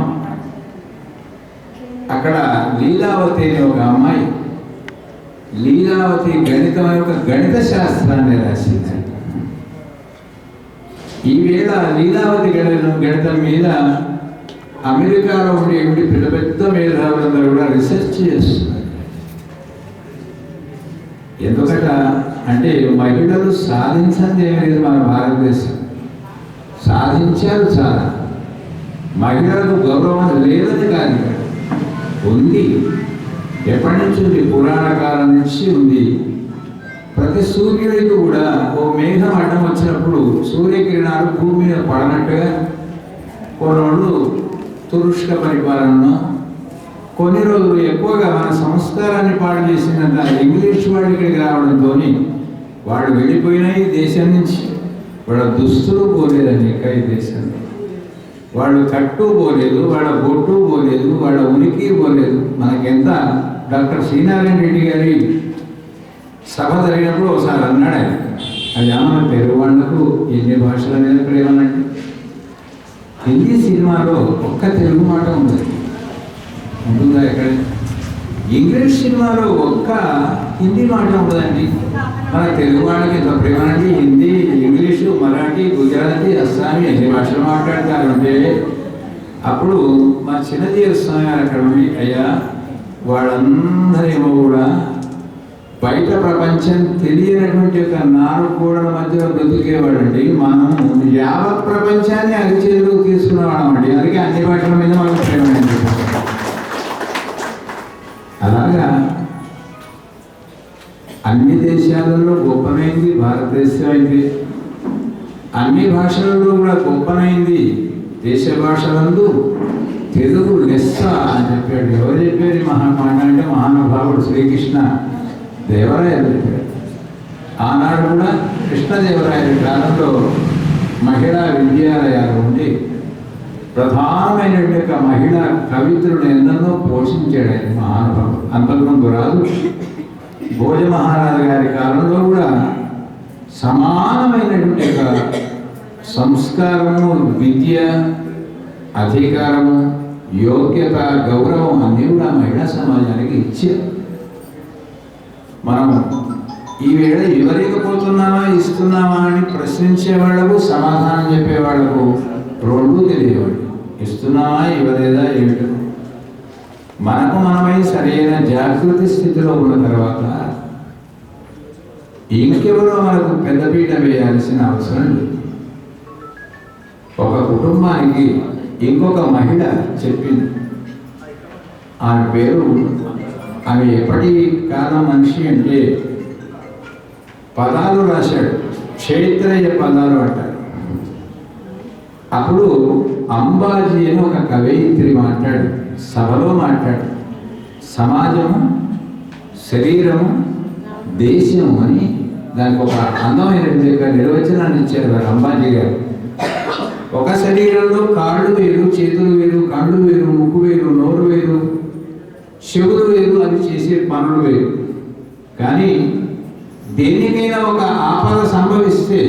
అక్కడ లీలావతి అనే ఒక అమ్మాయి లీలావతి గణితం అనే ఒక గణిత శాస్త్రాన్ని రాసింది. ఈవేళ లీలావతి గణితం మీద అమెరికాలో ఉండే పెద్ద పెద్ద మేధావులందరూ కూడా రీసెర్చ్ చేస్తున్నారు. ఎందుకట అంటే మహిళలు సాధించండి ఏమీ లేదు మన భారతదేశం, సాధించారు చాలా. మహిళలకు గౌరవం లేదని కాదు, ఉంది. ఎప్పటి నుంచి ఉంది? పురాణ కాలం నుంచి ఉంది. ప్రతి సూర్యుడికి కూడా ఓ మేఘం అడ్డం వచ్చినప్పుడు సూర్యకిరణాలు భూమి మీద పడనట్టుగా కొన్ని రోజులు తురుష్క పరిపాలన, కొన్ని రోజులు ఎక్కువగా మన సంస్కారాన్ని పాడు చేసినంత ఇంగ్లీష్ వాడు ఇక్కడికి రావడంతో వాడు వెళ్ళిపోయినాయి దేశం నుంచి. వాళ్ళ దుస్తులు పోలేదని ఇక్కడ ఈ దేశంలో, వాళ్ళు కట్టు పోలేదు, వాళ్ళ బొట్టు పోలేదు, వాళ్ళ ఉనికి పోలేదు. మనకెంత డాక్టర్ శ్రీనారాయణ రెడ్డి గారి సభ జరిగినప్పుడు ఒకసారి అన్నాడు ఆయన, అది మన తెలుగు వాళ్ళకు ఎన్ని భాషల మీద ప్రేమనండి. హిందీ సినిమాలో ఒక్క తెలుగు మాట ఉండదు, ఉంటుందా ఎక్కడ? ఇంగ్లీష్ సినిమాలో ఒక్క హిందీ మాట ఉండదండి. మన తెలుగు వాళ్ళకి ఎంత ప్రేమనండి. హిందీ, ఇంగ్లీషు, మరాఠీ, గుజరాతీ, అస్సామీ ఎన్ని భాషలు మాట్లాడతారు అంటే అప్పుడు మా చిన్నజీవి స్వామి గారు అక్కడ ఉండి, అయ్యా వాళ్ళందరేమో కూడా బయట ప్రపంచం తెలియనటువంటి ఒక నాలుగు గోడల మధ్యలో బ్రతికేవాడండి. మనం యావత్ ప్రపంచాన్ని అరిచేతులకు తీసుకునేవాళ్ళం అండి. అందుకే అన్ని భాషల మీద మనకు ప్రేమండి. అలాగా అన్ని దేశాలలో గొప్పనైంది భారతదేశం అయితే, అన్ని భాషలలో కూడా గొప్పనైంది దేశ భాషలందు తెలుగు లెస్స అని చెప్పాడు. ఎవరు చెప్పారు ఈ మహామాట అంటే మహానుభావుడు శ్రీకృష్ణ దేవరాయలు చెప్పాడు. ఆనాడు కూడా కృష్ణదేవరాయల కాలంలో మహిళా విద్యాలయాలు ఉండి ప్రధానమైనటువంటి మహిళా కవిత్రులు ఎన్నెన్నో పోషించాడు ఆయన మహానుభావుడు. అంతకుముందు రాదు భోజ మహారాజు గారి కాలంలో కూడా సమానమైనటువంటి సంస్కారము, విద్య, అధికారము, యోగ్యత, గౌరవం అన్నీ కూడా మహిళా సమాజానికి ఇచ్చారు. మనం ఈవేళ ఎవరికపోతున్నామా ఇస్తున్నామా అని ప్రశ్నించే వాళ్లకు, సమాధానం చెప్పే వాళ్లకు రెండు తెలియవాడు. ఇస్తున్నామా ఇవ్వలేదా ఏమిటో మనకు మనమై సరైన జాగృతి స్థితిలో ఉన్న తర్వాత ఇంకెవరో మనకు పెద్దపీట వేయాల్సిన అవసరం లేదు. ఒక కుటుంబానికి ఇంకొక మహిళ చెప్పింది, ఆమె పేరు, ఆమె ఎప్పటి కాలం మనిషి అంటే పదాలు రాశాడు, క్షేత్రయ పదాలు అంటారు. అప్పుడు అంబాజీ అని ఒక కవయిత్రి మాట్లాడు, సభలో మాట్లాడు, సమాజము, శరీరము, దేశము అని దానికి ఒక అందమైనటువంటి నిర్వచనాన్ని ఇచ్చారు వారు అంబాజీ గారు. ఒక శరీరంలో కాళ్ళు వేరు, చేతులు వేరు, కళ్ళు వేరు, ముక్కు వేరు, నోరు వేరు, చెవులు వేరు, అవి చేసే పనులు వేరు. కానీ దేనికైనా ఒక ఆపద సంభవిస్తే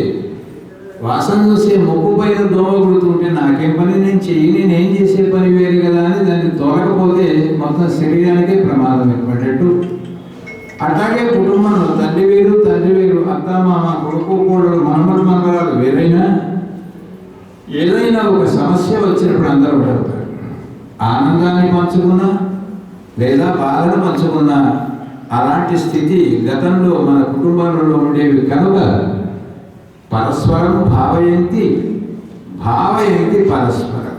వాసన చూసే ముక్కు పైన దోమ కుడుతుంటే నాకేం పని, నేను చెయ్యి, నేను చేసే పని వేరు కదా అని దాన్ని తోలకపోతే మొత్తం శరీరానికే ప్రమాదం ఏర్పడేట్టు. అట్లాగే కుటుంబంలో తండ్రి వేరు, తండ్రి వేరు, అత్త, మామ, కొడుకు, కోడలు, మనమడు, మనవరాలు వేరైనా ఏదైనా ఒక సమస్య వచ్చినప్పుడు అందరూ పడతారు. ఆనందాన్ని పంచుకున్నా లేదా బాధను పంచుకున్నా అలాంటి స్థితి గతంలో మన కుటుంబాలలో ఉండేవి కనుక పరస్పరం భావయంతి పరస్పరం.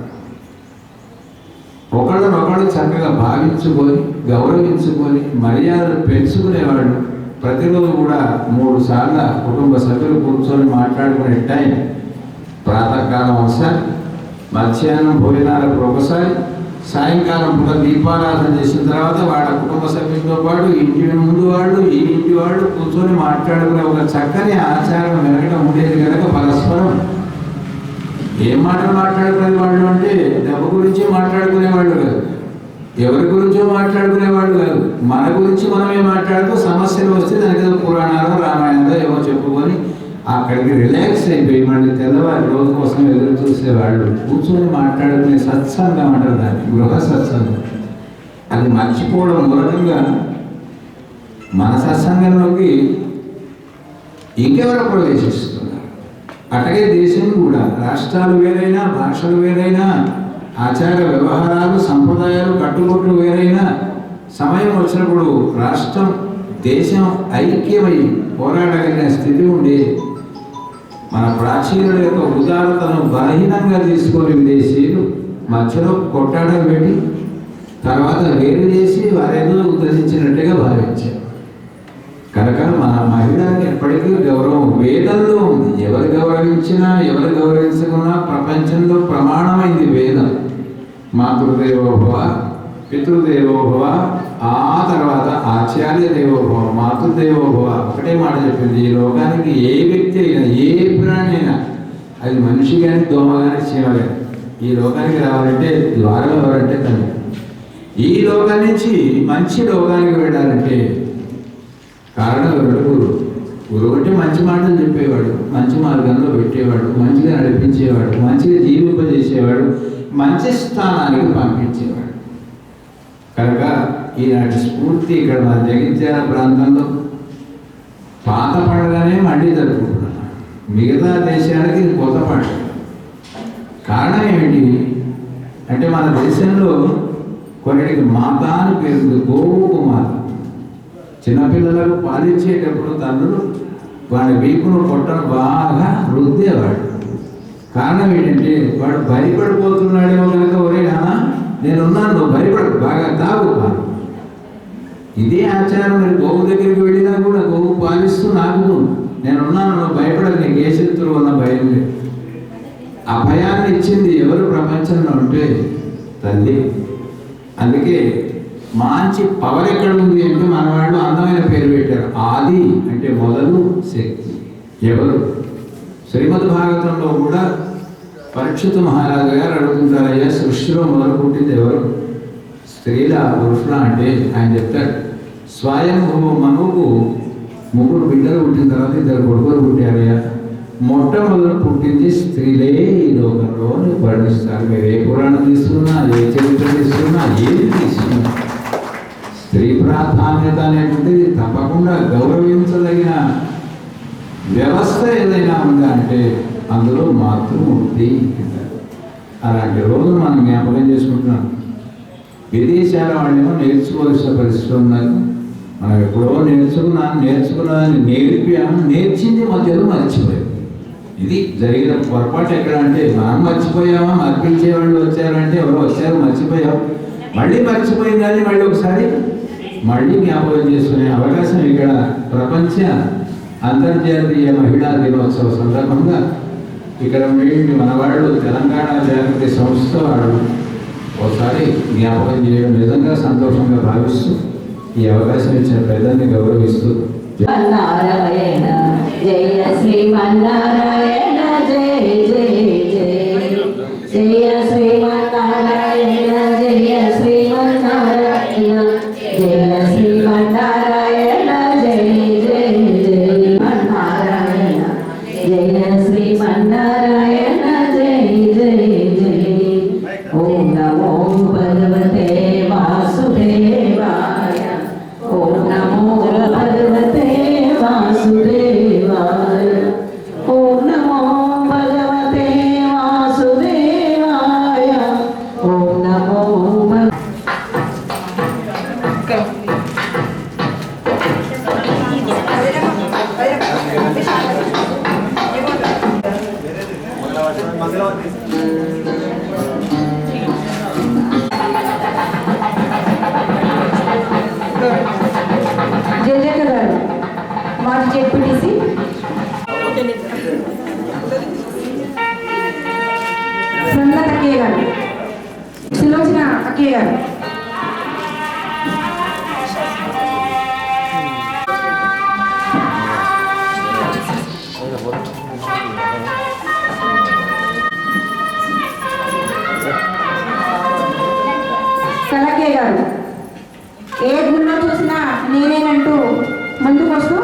ఒకళ్ళనొకళ్ళు చక్కగా భావించుకొని, గౌరవించుకొని, మర్యాదలు పెంచుకునేవాళ్ళు. ప్రతిరోజు కూడా 3 సార్లు కుటుంబ సభ్యులు కూర్చొని మాట్లాడుకునే టైం, ప్రాతకాలం ఒకసారి, మధ్యాహ్నం భోజనాలకు ఒకసారి, సాయంకాలం పూట దీపారాధన చేసిన తర్వాత వాళ్ళ కుటుంబ సభ్యులతో పాటు ఇంటి ముందు వాళ్ళు, ఈ ఇంటి వాళ్ళు కూర్చొని మాట్లాడుకునే ఒక చక్కని ఆచారం వెనకడం ఉండేది కనుక పరస్పరం ఏం మాటలు మాట్లాడుకునే వాళ్ళు అంటే డబ్బు గురించి మాట్లాడుకునేవాళ్ళు కాదు, ఎవరి గురించో మాట్లాడుకునేవాళ్ళు కాదు, మన గురించి మనమే మాట్లాడుతూ సమస్యలు వస్తే దానికి పురాణాలు, రామాయణాలు ఏవో చెప్పుకొని అక్కడికి రిలాక్స్ అయిపోయి మళ్ళీ తెల్లవారి రోజు కోసం ఎదురు చూసేవాళ్ళు కూర్చొని మాట్లాడుకునే సత్సంగం అంటారు దాన్ని, గృహ సత్సంగం. అది మర్చిపోవడం మూలకంగా మన సత్సంగంలోకి ఇంకెవరో ప్రవేశిస్తున్నారు. అట్లాగే దేశం కూడా రాష్ట్రాలు వేరైనా, భాషలు వేరైనా, ఆచార వ్యవహారాలు, సంప్రదాయాలు, కట్టుబాట్లు వేరైనా సమయం వచ్చినప్పుడు రాష్ట్రం దేశం ఐక్యమై పోరాడగలిగిన స్థితి ఉండేది. మన ప్రాచీనుల యొక్క ఉదారతను బలహీనంగా తీసుకొని విదేశీయులు మధ్యలో కొట్టాడలు పెట్టి తర్వాత వేరు చేసి వారేదో ఉద్ధరించినట్టుగా భావించారు. కనుక మన మహిళకి ఎప్పటికీ గౌరవం వేదంలో ఉంది. ఎవరు గౌరవించినా ఎవరు గౌరవించకున్నా ప్రపంచంలో ప్రమాణమైంది వేదం. మాతృదేవోభవ, పితృదేవోభవ, ఆ తర్వాత ఆచార్య దేవోభవ, మాతృదేవోభవ. ఒకటే మాట చెప్పింది, ఈ లోకానికి ఏ వ్యక్తి అయినా ఏ ప్రాణి అయినా, అది మనిషి కానీ దోమ కానీ చీమ కానీ, ఈ లోకానికి రావాలంటే ద్వారం ఎవరంటే తల్లి. ఈ లోకం నుంచి మంచి లోకానికి వెళ్ళాలంటే కారణం ఎవరు? గురువు అంటే మంచి మాటలు చెప్పేవాడు, మంచి మార్గంలో పెట్టేవాడు, మంచిగా నడిపించేవాడు, మంచిగా జీవింపజేసేవాడు, మంచి స్థానానికి పంపించేవాడు. కనుక ఈనాటి స్ఫూర్తి ఇక్కడ మన జగిత్యాల ప్రాంతంలో పాత పండుగనే మళ్ళీ జరుపుకుంటున్నాం. మిగతా దేశాలకి ఇది కొత్త పండుగ. కారణం ఏమిటి అంటే మన దేశంలో కొన్నిటికి మాత అని పేరు, గోవుకు మాత. చిన్నపిల్లలకు పాలించేటప్పుడు తండ్రులు వాడి వీపును పొట్టను బాగా రుద్దేవాడు. కారణం ఏంటంటే వాడు భయపడిపోతున్నాడేమో కనుక, ఒరే నాన్న నేనున్నాను, నువ్వు భయపడు, బాగా తాగు. ఇదే ఆచారం. మరి గోవు దగ్గరికి వెళ్ళినా కూడా గోవు పాలిస్తూ నాకు నేనున్నాను, నువ్వు భయపడదు, నీకు ఏ శత్రువు ఉన్న భయం లేదు. ఆ భయాన్ని ఇచ్చింది ఎవరు ప్రపంచంలో అంటే తల్లి. అందుకే మంచి పవర్ ఎక్కడ ఉంది అంటే మన వాళ్ళు అందమైన పేరు పెట్టారు. ఆది అంటే మొదలు, శక్తి ఎవరు? శ్రీమద్ భాగవతంలో కూడా పరీక్షిత్ మహారాజు గారు అడుగుతుంటారు, అయ్యా సృష్టిలో మొదలు పుట్టింది ఎవరు? స్త్రీల పురుషుల అంటే ఆయన చెప్తాడు, స్వయంభూ మనువుకు 3 బిడ్డలు పుట్టిన తర్వాత 2 కొడుకులు పుట్టారయ్యా. మొట్టమొదలు పుట్టింది స్త్రీలే ఈ లోకంలో వర్ణిస్తారు. మీరు ఏ పురాణం తీసుకున్నా, ఏ చరిత్ర తీసుకున్నా, ఏది తీసుకున్నా స్త్రీ ప్రాధాన్యత అనేటువంటిది తప్పకుండా గౌరవించదగిన వ్యవస్థ ఏదైనా ఉందా అంటే అందులో మాతృమూర్తి. అలాంటి రోజు మనం జ్ఞాపకం చేసుకుంటున్నాం. విదేశాల వాళ్ళేమో నేర్చుకోవాల్సిన పరిస్థితి ఉన్నారు. మనం ఎప్పుడో నేర్చుకున్నదాన్ని నేర్చింది మధ్యలో మర్చిపోయాం. ఇది జరిగిన పొరపాటు. ఎక్కడ అంటే మనం మర్చిపోయామా, మర్పించే వాళ్ళు వచ్చారంటే ఎవరో వచ్చారు మర్చిపోయాం, మళ్ళీ మర్చిపోయిందని మళ్ళీ ఒకసారి మళ్ళీ జ్ఞాపకం చేసుకునే అవకాశం ఇక్కడ ప్రపంచ అంతర్జాతీయ మహిళా దినోత్సవ సందర్భంగా ఇక్కడ ఉండే మన వాళ్ళు తెలంగాణ జాగృతి సంస్థ వాళ్ళు ఒకసారి జ్ఞాపకం చేయడం నిజంగా సంతోషంగా భావిస్తూ ఈ అవకాశం ఇచ్చిన పెద్దల్ని గౌరవిస్తూ నారాయణ జయ శ్రీమన్నారాయణ జయ జయ జయ జయ శ్రీమన్నారాయణ జయ శ్రీమన్నారాయణ జయ శ్రీమన్నారాయణ జయ జయ జయ నారాయణ జయ శ్రీమన్నారాయణ జయ జయ జయ ఓం నమో భగవతే వాసుదేవాయ ఓం నమో భగవతే వాసుదేవాయ ఓం నమో భగవతే వాసుదేవాయ ఓం నమో జయజయ గారు మాజీ జెడ్పీటీసీ, సందత్ అక్కయ్య గారు, సులోచన అక్కయ్య గారు, కలక్కయ్య గారు, ఏ గుళ్ళో చూసినా నేనేనంటూ ముందుకు వస్తూ